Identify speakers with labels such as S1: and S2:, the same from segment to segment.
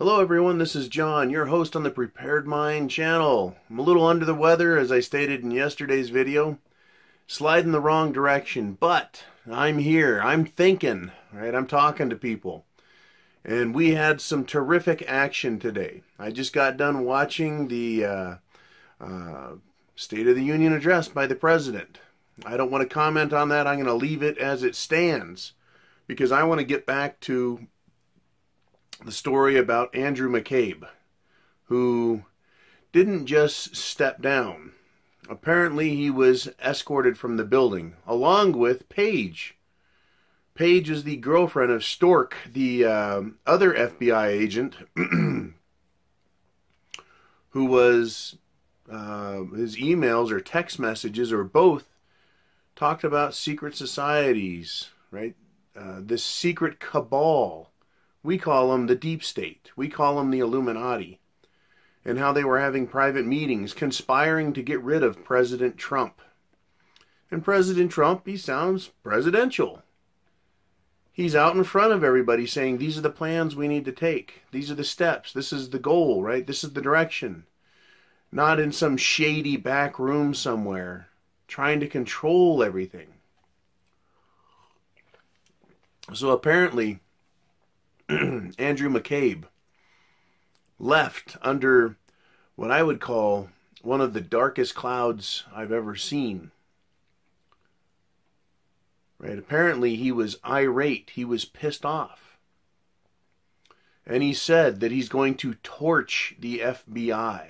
S1: Hello everyone, this is John, your host on the Prepared Mind channel. I'm a little under the weather, as I stated in yesterday's video. Sliding the wrong direction, but I'm here, I'm thinking, right? I'm talking to people. And we had some terrific action today. I just got done watching the State of the Union address by the President. I don't want to comment on that. I'm going to leave it as it stands because I want to get back to the story about Andrew McCabe, who didn't just step down. Apparently he was escorted from the building, along with Paige. Paige is the girlfriend of Stork, the other FBI agent, who was, his emails or text messages or both talked about secret societies, right? This secret cabal. We call them the deep state. We call them the Illuminati. And how they were having private meetings, conspiring to get rid of President Trump. And President Trump, he sounds presidential. He's out in front of everybody saying, these are the plans we need to take. These are the steps. This is the goal, right? This is the direction. Not in some shady back room somewhere, trying to control everything. So apparently, Andrew McCabe left under what I would call one of the darkest clouds I've ever seen. Right? Apparently he was irate. He was pissed off. And he said that he's going to torch the FBI.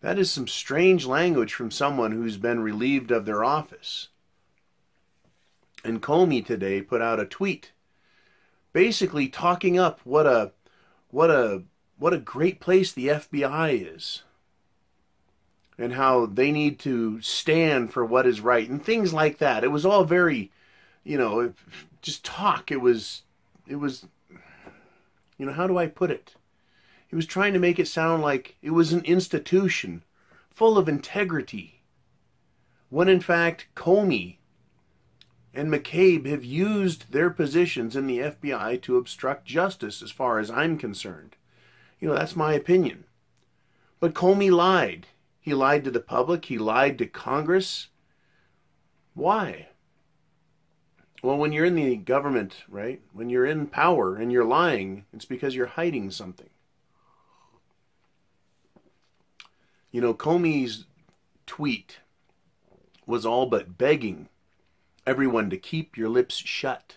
S1: That is some strange language from someone who's been relieved of their office. And Comey today put out a tweet basically talking up what a great place the FBI is, and how they need to stand for what is right and things like that. It was all very, just talk. It was, how do I put it? He was trying to make it sound like it was an institution full of integrity, when in fact Comey and McCabe have used their positions in the FBI to obstruct justice, as far as I'm concerned. That's my opinion. But Comey lied. He lied to the public. He lied to Congress. Why? Well, when you're in the government, right? When you're in power and you're lying, it's because you're hiding something. Comey's tweet was all but begging everyone to keep your lips shut,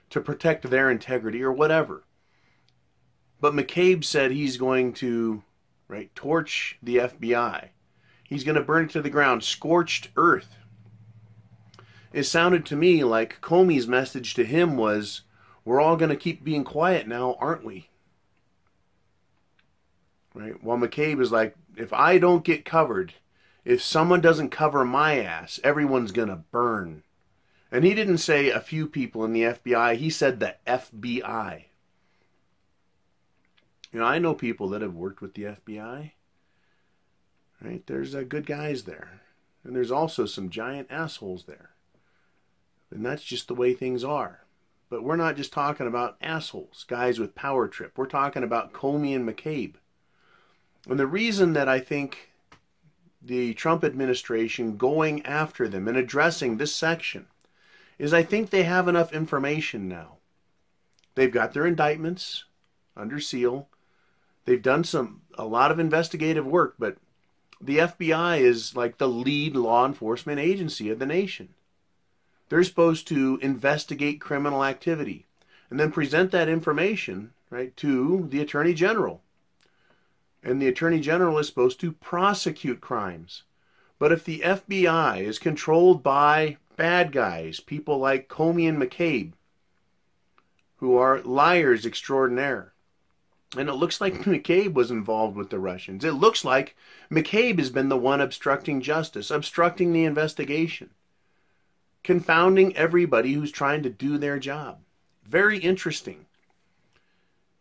S1: to protect their integrity or whatever. But McCabe said he's going to, torch the FBI. He's going to burn it to the ground, scorched earth. It sounded to me like Comey's message to him was, we're all going to keep being quiet now, aren't we? Right? While McCabe is like, if I don't get covered, if someone doesn't cover my ass, everyone's going to burn. And he didn't say a few people in the FBI. He said the FBI. I know people that have worked with the FBI. Right? There's good guys there. And there's also some giant assholes there. And that's just the way things are. But we're not just talking about assholes, guys with power trip. We're talking about Comey and McCabe. And the reason that I think the Trump administration going after them and addressing this section is I think they have enough information now. They've got their indictments under seal. They've done a lot of investigative work, but the FBI is like the lead law enforcement agency of the nation. They're supposed to investigate criminal activity and then present that information, to the Attorney General. And the Attorney General is supposed to prosecute crimes. But if the FBI is controlled by bad guys, people like Comey and McCabe, who are liars extraordinaire. And it looks like McCabe was involved with the Russians. It looks like McCabe has been the one obstructing justice, obstructing the investigation, confounding everybody who's trying to do their job. Very interesting.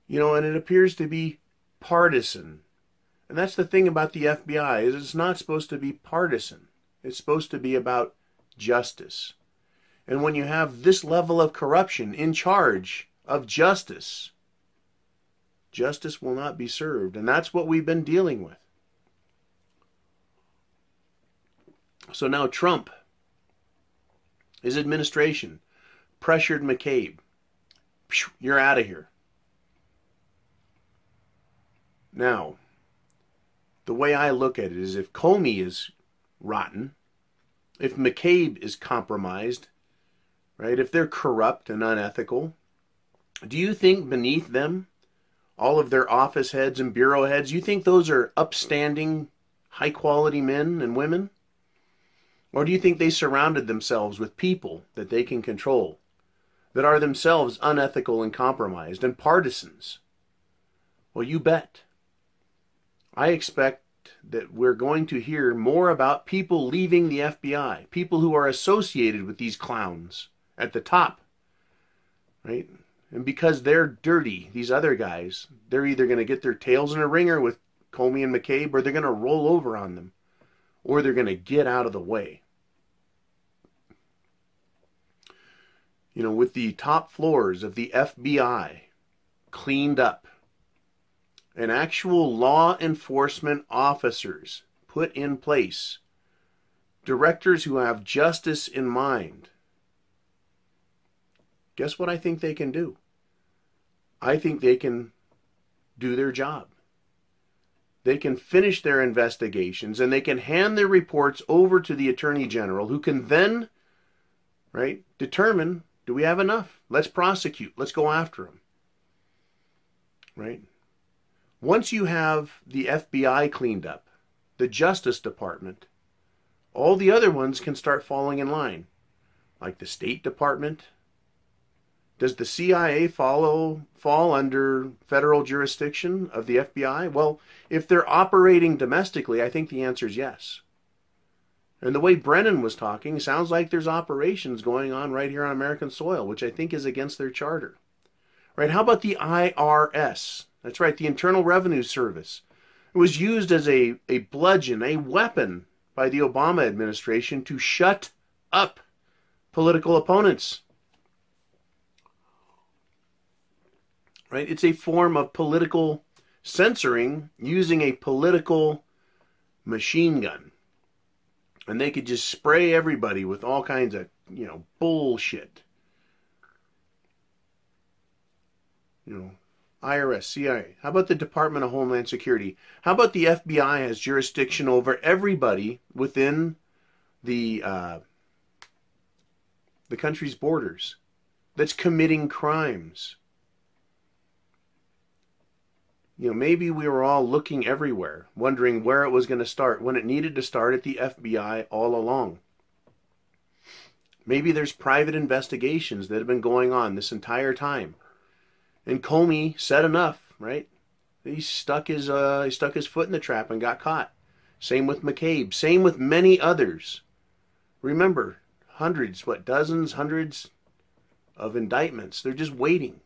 S1: And it appears to be partisan. And that's the thing about the FBI, is it's not supposed to be partisan. It's supposed to be about justice. And when you have this level of corruption in charge of justice, Justice will not be served. And that's what we've been dealing with. So now Trump, his administration, pressured McCabe. You're out of here. Now, the way I look at it is if Comey is rotten, if McCabe is compromised, right, if they're corrupt and unethical, do you think beneath them, all of their office heads and bureau heads, you think those are upstanding, high-quality men and women? Or do you think they surrounded themselves with people that they can control, that are themselves unethical and compromised and partisans? Well, you bet. I expect that we're going to hear more about people leaving the FBI, people who are associated with these clowns at the top, right? And because they're dirty, these other guys, they're either going to get their tails in a wringer with Comey and McCabe, or they're going to roll over on them, or they're going to get out of the way. You know, with the top floors of the FBI cleaned up, and actual law enforcement officers put in place, directors who have justice in mind, guess what I think they can do? I think they can do their job. They can finish their investigations, and they can hand their reports over to the Attorney General, who can then, right, determine, do we have enough? Let's prosecute. Let's go after them. Right? Once you have the FBI cleaned up, the Justice Department, all the other ones can start falling in line. Like the State Department. Does the CIA fall under federal jurisdiction of the FBI? Well, if they're operating domestically, I think the answer is yes. And the way Brennan was talking, sounds like there's operations going on right here on American soil, which I think is against their charter. Right? How about the IRS? That's right, the Internal Revenue Service. It was used as a bludgeon, a weapon by the Obama administration to shut up political opponents. Right? It's a form of political censoring using a political machine gun. And they could just spray everybody with all kinds of, bullshit. IRS, CIA. How about the Department of Homeland Security? How about the FBI has jurisdiction over everybody within the country's borders that's committing crimes? Maybe we were all looking everywhere, wondering where it was going to start, when it needed to start at the FBI all along. Maybe there's private investigations that have been going on this entire time. And Comey said enough, right? He stuck his foot in the trap and got caught. Same with McCabe. Same with many others. Remember, dozens, hundreds of indictments. They're just waiting.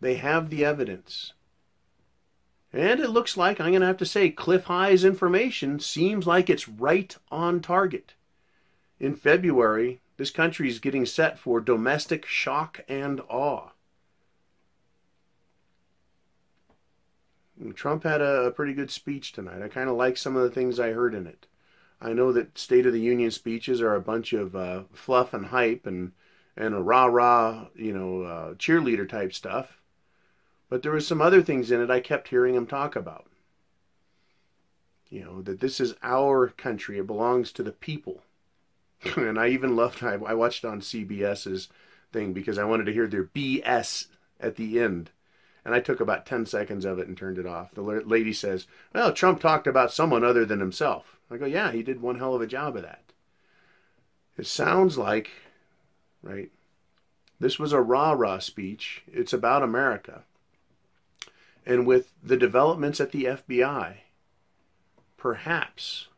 S1: They have the evidence. And it looks like, I'm going to have to say, Cliff High's information seems like it's right on target. In February, this country is getting set for domestic shock and awe. Trump had a pretty good speech tonight. I kind of like some of the things I heard in it. I know that State of the Union speeches are a bunch of fluff and hype and a rah-rah, cheerleader type stuff. But there was some other things in it I kept hearing him talk about. That this is our country. It belongs to the people. And I even loved, I watched on CBS's thing because I wanted to hear their BS at the end. And I took about 10 seconds of it and turned it off. The lady says, well, Trump talked about someone other than himself. I go, yeah, he did one hell of a job of that. It sounds like, right, this was a rah-rah speech. It's about America. And with the developments at the FBI, perhaps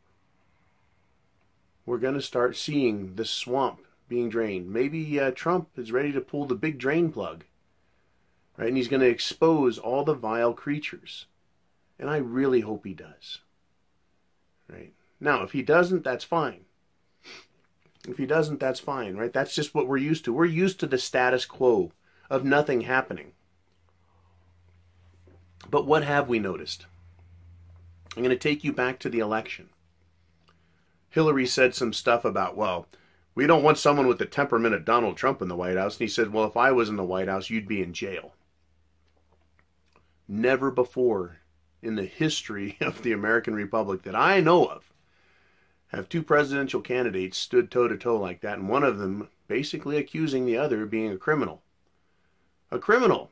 S1: we're going to start seeing the swamp being drained. Maybe Trump is ready to pull the big drain plug. Right? And he's going to expose all the vile creatures. And I really hope he does. Right? Now, if he doesn't, that's fine. If he doesn't, that's fine. Right? That's just what we're used to. We're used to the status quo of nothing happening. But what have we noticed? I'm going to take you back to the election. Hillary said some stuff about, well, we don't want someone with the temperament of Donald Trump in the White House. And he said, well, if I was in the White House, you'd be in jail. Never before in the history of the American Republic that I know of have two presidential candidates stood toe-to-toe like that, and one of them basically accusing the other of being a criminal. A criminal.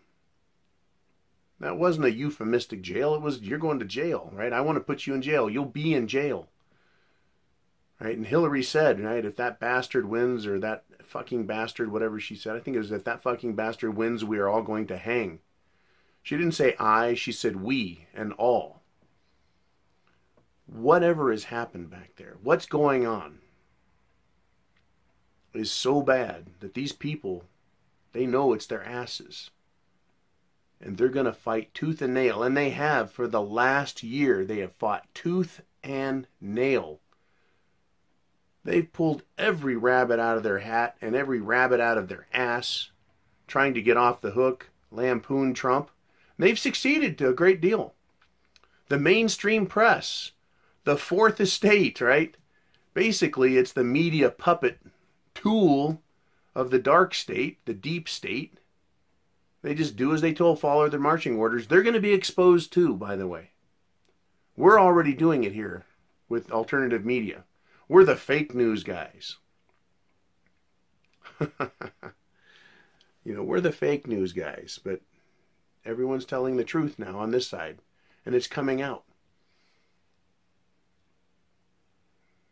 S1: That wasn't a euphemistic jail. It was, you're going to jail, right? I want to put you in jail. You'll be in jail. Right? And Hillary said, right, if that bastard wins, or that fucking bastard, whatever she said, I think it was, if that fucking bastard wins, we are all going to hang. She didn't say I, she said we and all. Whatever has happened back there, what's going on, is so bad that these people, they know it's their asses. And they're going to fight tooth and nail. And they have for the last year. They have fought tooth and nail. They've pulled every rabbit out of their hat and every rabbit out of their ass, trying to get off the hook, lampoon Trump. They've succeeded to a great deal. The mainstream press, the fourth estate, right? Basically, it's the media puppet tool of the dark state, the deep state. They just do as they told, follow their marching orders. They're going to be exposed too, by the way. We're already doing it here with alternative media. We're the fake news guys. We're the fake news guys, but everyone's telling the truth now on this side, and it's coming out.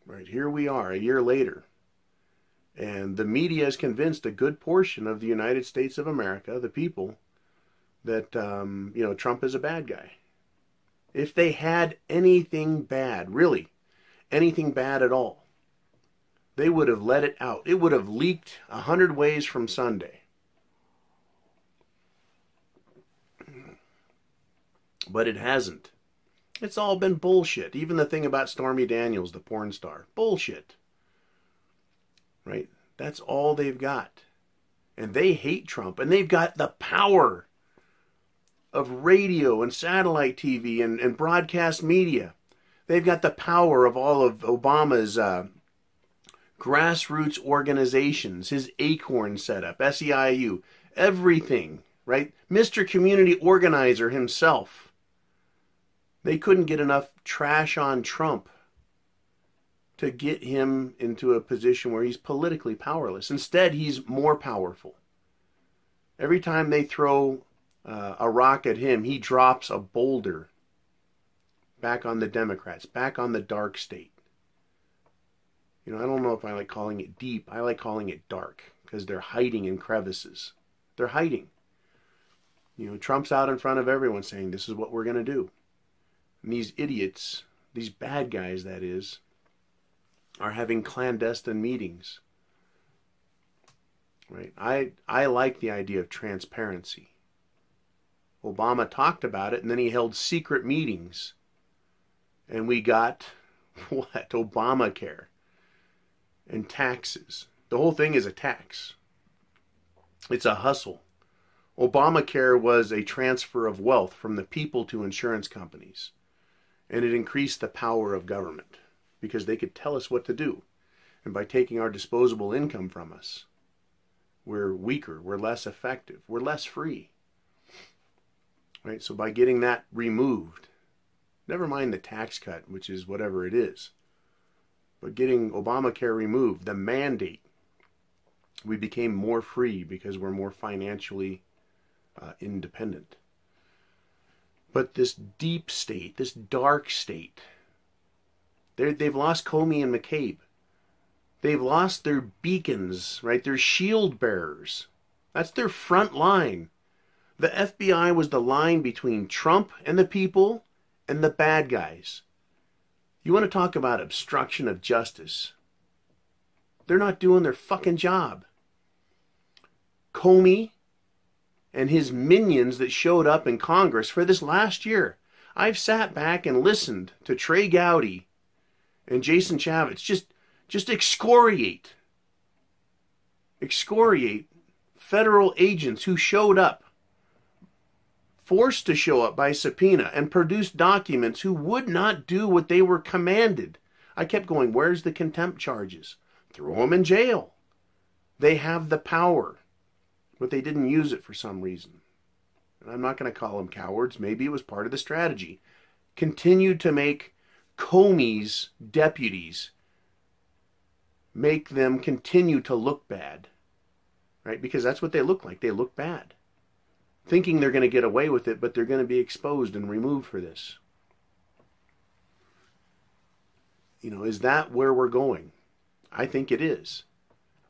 S1: Right, here we are a year later, and the media has convinced a good portion of the United States of America, the people, that Trump is a bad guy. If they had anything bad, really, anything bad at all, they would have let it out. It would have leaked 100 ways from Sunday. But it hasn't. It's all been bullshit. Even the thing about Stormy Daniels, the porn star. Bullshit. Right? That's all they've got. And they hate Trump. And they've got the power of radio and satellite TV and broadcast media. They've got the power of all of Obama's grassroots organizations, his Acorn setup, SEIU, everything, right? Mr. Community Organizer himself. They couldn't get enough trash on Trump to get him into a position where he's politically powerless. Instead, he's more powerful. Every time they throw a rock at him, he drops a boulder back on the Democrats, back on the dark state. I don't know if I like calling it deep. I like calling it dark because they're hiding in crevices. They're hiding. Trump's out in front of everyone saying, this is what we're going to do. And these idiots, these bad guys, that is, are having clandestine meetings. Right? I like the idea of transparency. Obama talked about it, and then he held secret meetings. And we got, what? Obamacare. And taxes. The whole thing is a tax. It's a hustle. Obamacare was a transfer of wealth from the people to insurance companies. And it increased the power of government because they could tell us what to do. And by taking our disposable income from us, we're weaker, we're less effective, we're less free. Right? So by getting that removed, never mind the tax cut, which is whatever it is, but getting Obamacare removed, the mandate, we became more free because we're more financially independent. But this deep state, this dark state, they've lost Comey and McCabe. They've lost their beacons, right? Their shield bearers. That's their front line. The FBI was the line between Trump and the people and the bad guys. You want to talk about obstruction of justice? They're not doing their fucking job. Comey and his minions that showed up in Congress for this last year. I've sat back and listened to Trey Gowdy and Jason Chaffetz just excoriate federal agents who showed up forced to show up by subpoena and produce documents who would not do what they were commanded. I kept going, where's the contempt charges? Throw them in jail. They have the power, but they didn't use it for some reason. And I'm not going to call them cowards. Maybe it was part of the strategy. Continued to make Comey's deputies, make them continue to look bad, right? Because that's what they look like. They look bad. Thinking they're going to get away with it, but they're going to be exposed and removed for this. You know, is that where we're going? I think it is.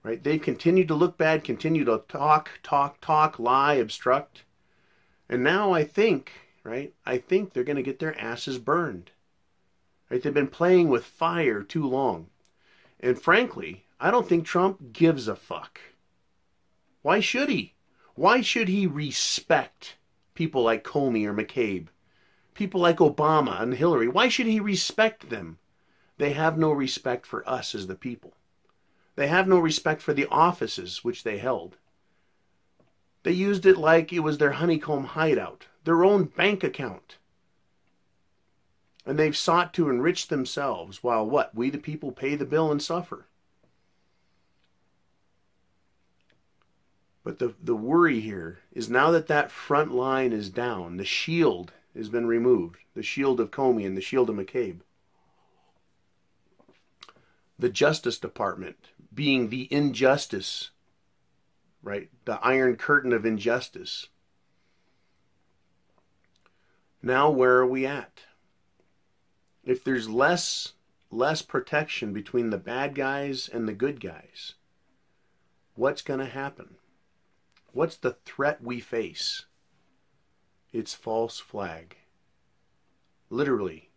S1: Right? They've continued to look bad, continue to talk, lie, obstruct. And now I think, right? I think they're going to get their asses burned. Right? They've been playing with fire too long. And frankly, I don't think Trump gives a fuck. Why should he? Why should he respect people like Comey or McCabe? People like Obama and Hillary? Why should he respect them? They have no respect for us as the people. They have no respect for the offices which they held. They used it like it was their honeycomb hideout, their own bank account. And they've sought to enrich themselves while what? We the people pay the bill and suffer. But the worry here is now that that front line is down, the shield has been removed, the shield of Comey and the shield of McCabe. The Justice Department being the injustice, right? The Iron Curtain of injustice. Now where are we at? If there's less protection between the bad guys and the good guys, what's going to happen? What's the threat we face? It's false flag. Literally.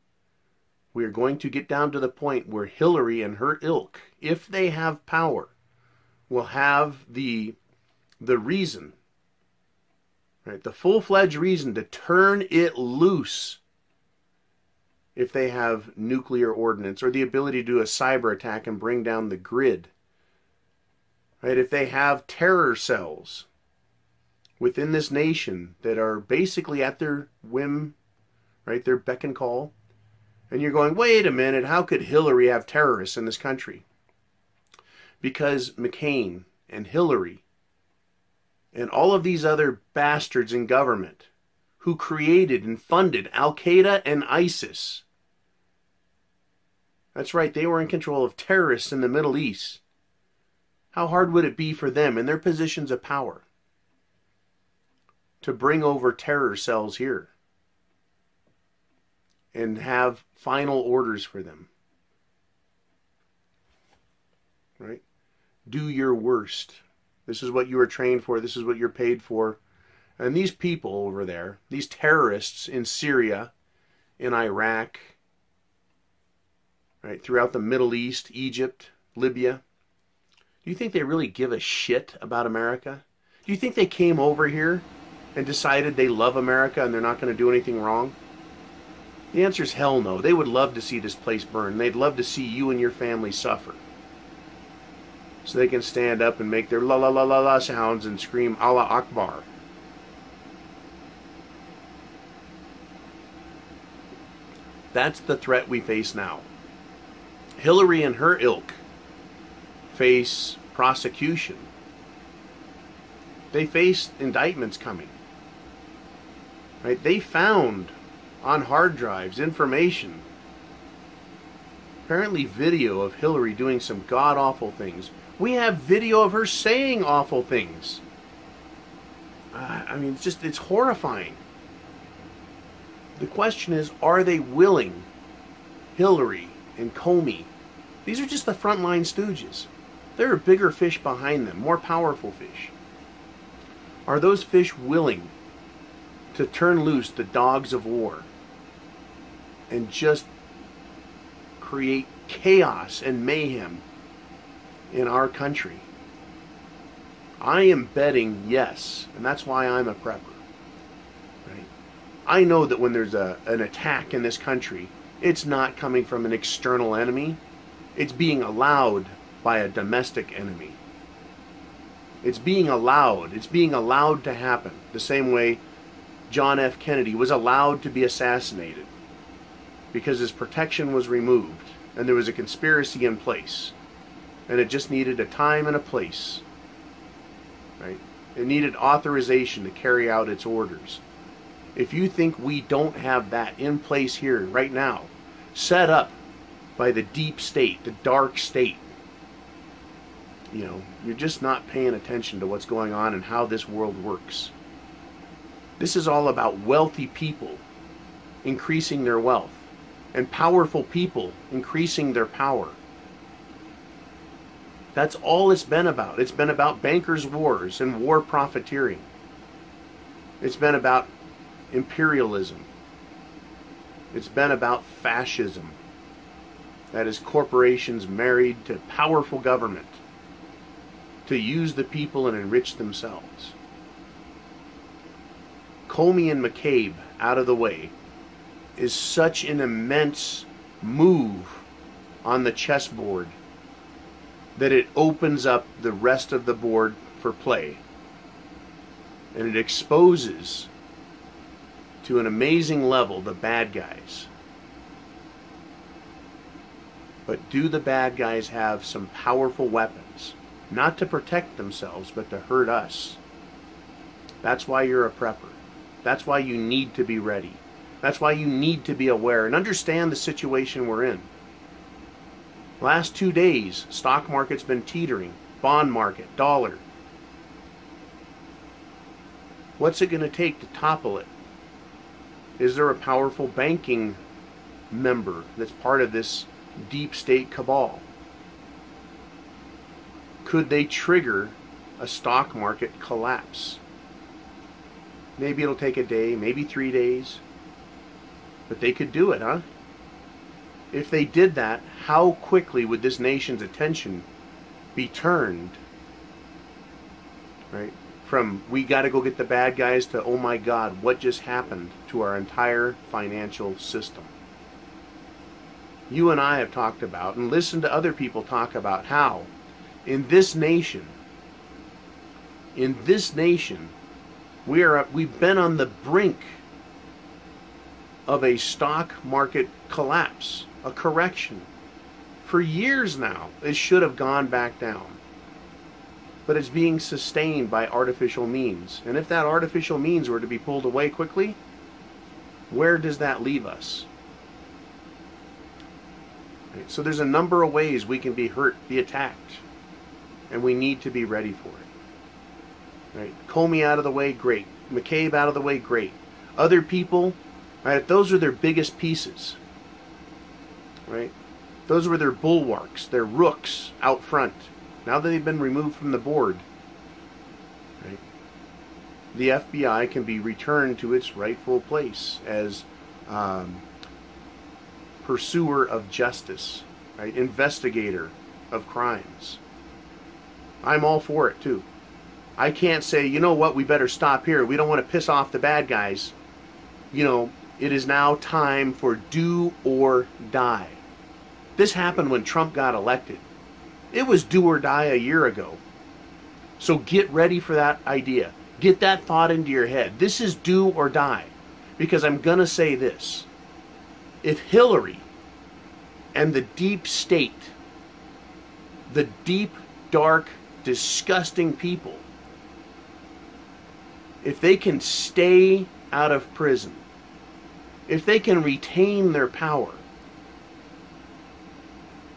S1: We are going to get down to the point where Hillary and her ilk, if they have power, will have the reason, right, the full-fledged reason to turn it loose if they have nuclear ordnance or the ability to do a cyber attack and bring down the grid. Right, if they have terror cells within this nation that are basically at their whim, right, their beck and call. And you're going, wait a minute, how could Hillary have terrorists in this country? Because McCain and Hillary and all of these other bastards in government who created and funded Al-Qaeda and ISIS. That's right, they were in control of terrorists in the Middle East. How hard would it be for them in their positions of power to bring over terror cells here and have final orders for them? Right? Do your worst. This is what you were trained for. This is what you're paid for. And these people over there, these terrorists in Syria, in Iraq, right, throughout the Middle East, Egypt, Libya, do you think they really give a shit about America? Do you think they came over here and decided they love America and they're not going to do anything wrong? The answer is hell no. They would love to see this place burn. They'd love to see you and your family suffer. So they can stand up and make their la la la la la sounds and scream Allah Akbar. That's the threat we face now. Hillary and her ilk face prosecution. They face indictments coming. Right? They found on hard drives information, apparently video of Hillary doing some god-awful things. We have video of her saying awful things. I mean, it's horrifying. The question is, are they willing? Hillary and Comey, these are just the frontline stooges. There are bigger fish behind them, more powerful fish. Are those fish willing to turn loose the dogs of war and just create chaos and mayhem in our country? I am betting yes, and that's why I'm a prepper. Right? I know that when there's an attack in this country, it's not coming from an external enemy. It's being allowed by a domestic enemy. It's being allowed to happen. The same way John F. Kennedy was allowed to be assassinated because his protection was removed and there was a conspiracy in place. And it just needed a time and a place. Right? It needed authorization to carry out its orders. If you think we don't have that in place here right now, set up by the deep state, the dark state, you're just not paying attention to what's going on and how this world works. This is all about wealthy people increasing their wealth and powerful people increasing their power. That's all it's been about. It's been about bankers' wars and war profiteering. It's been about imperialism. It's been about fascism. That is, corporations married to powerful government to use the people and enrich themselves. Comey and McCabe out of the way is such an immense move on the chessboard that it opens up the rest of the board for play. And it exposes to an amazing level the bad guys. But do the bad guys have some powerful weapons? Not to protect themselves, but to hurt us. That's why you're a prepper. That's why you need to be ready. That's why you need to be aware and understand the situation we're in. Last 2 days, stock market's been teetering. Bond market, dollar. What's it going to take to topple it? Is there a powerful banking member that's part of this deep state cabal? Could they trigger a stock market collapse? Maybe it'll take a day, maybe 3 days. But they could do it, huh? If they did that, how quickly would this nation's attention be turned, right, from we got to go get the bad guys to, oh my God, what just happened to our entire financial system? You and I have talked about and listened to other people talk about how in this nation, we've been on the brink of a stock market collapse, a correction. For years now, it should have gone back down. But it's being sustained by artificial means. And if that artificial means were to be pulled away quickly, where does that leave us? Right, so there's a number of ways we can be hurt, be attacked. And we need to be ready for it. Right? Comey out of the way, great. McCabe out of the way, great. Other people, right, those are their biggest pieces. Right? Those were their bulwarks, their rooks out front. Now that they've been removed from the board, right, the FBI can be returned to its rightful place as pursuer of justice, right, investigator of crimes. I'm all for it too. I can't say, you know what, we better stop here. We don't want to piss off the bad guys. It is now time for do or die. This happened when Trump got elected. It was do or die a year ago. So get ready for that idea. Get that thought into your head. This is do or die. Because I'm going to say this. If Hillary and the deep state, the deep, dark, disgusting people, if they can stay out of prison, if they can retain their power,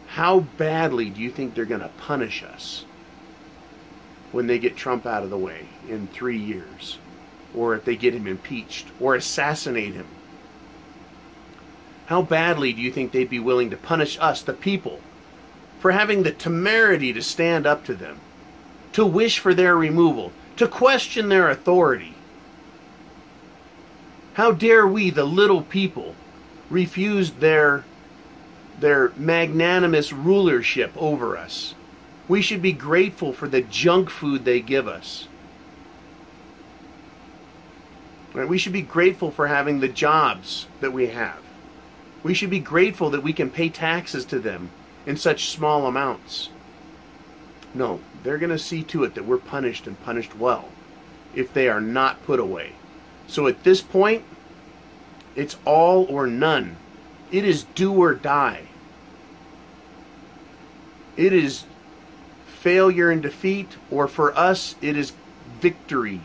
S1: how badly do you think they're going to punish us when they get Trump out of the way in 3 years? Or if they get him impeached or assassinate him? How badly do you think they'd be willing to punish us, the people, for having the temerity to stand up to them, to wish for their removal, to question their authority? How dare we, the little people, refuse their magnanimous rulership over us? We should be grateful for the junk food they give us. Right? We should be grateful for having the jobs that we have. We should be grateful that we can pay taxes to them in such small amounts. No, they're going to see to it that we're punished and punished well if they are not put away. So at this point, it's all or none. It is do or die. It is failure and defeat, or for us, it is victory.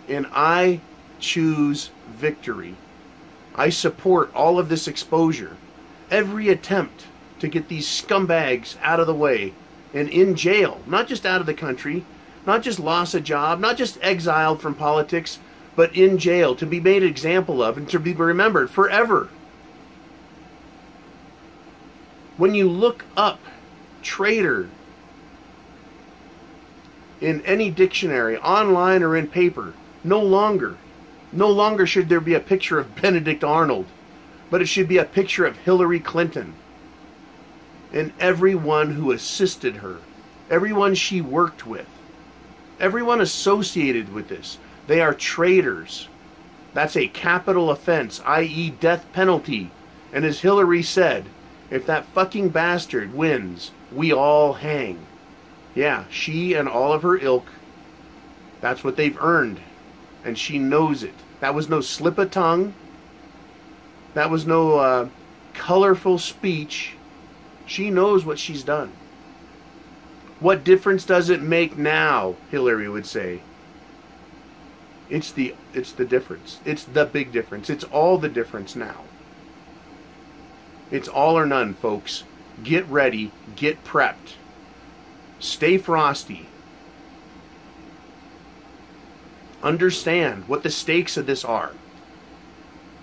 S1: And I choose victory. I support all of this exposure. Every attempt to get these scumbags out of the way and in jail, not just out of the country, not just lost a job, not just exiled from politics, but in jail, to be made an example of and to be remembered forever. When you look up traitor in any dictionary, online or in paper, no longer should there be a picture of Benedict Arnold, but it should be a picture of Hillary Clinton and everyone who assisted her, everyone she worked with, everyone associated with this. They are traitors. That's a capital offense, i.e. death penalty. And as Hillary said, if that fucking bastard wins, we all hang. Yeah, she and all of her ilk, that's what they've earned. And she knows it. That was no slip of tongue. That was no colorful speech. She knows what she's done. What difference does it make now, Hillary would say. It's the difference. It's the big difference. It's all the difference now. It's all or none, folks. Get ready. Get prepped. Stay frosty. Understand what the stakes of this are.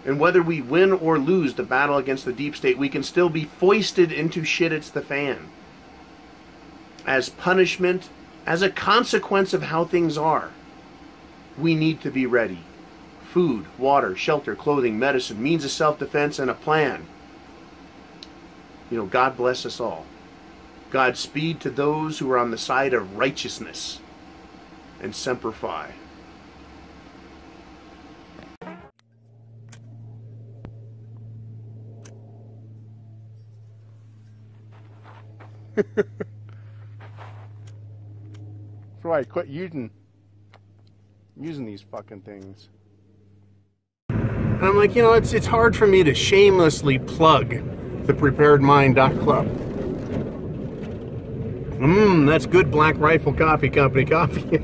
S1: And whether we win or lose the battle against the deep state, we can still be foisted into shit it's the fan. As punishment, as a consequence of how things are. We need to be ready. Food, water, shelter, clothing, medicine, means of self-defense, and a plan. You know, God bless us all. Godspeed to those who are on the side of righteousness. And Semper Fi. That's why I quit using these fucking things. And I'm like, you know, it's hard for me to shamelessly plug the preparedmind.club. That's good Black Rifle Coffee Company coffee.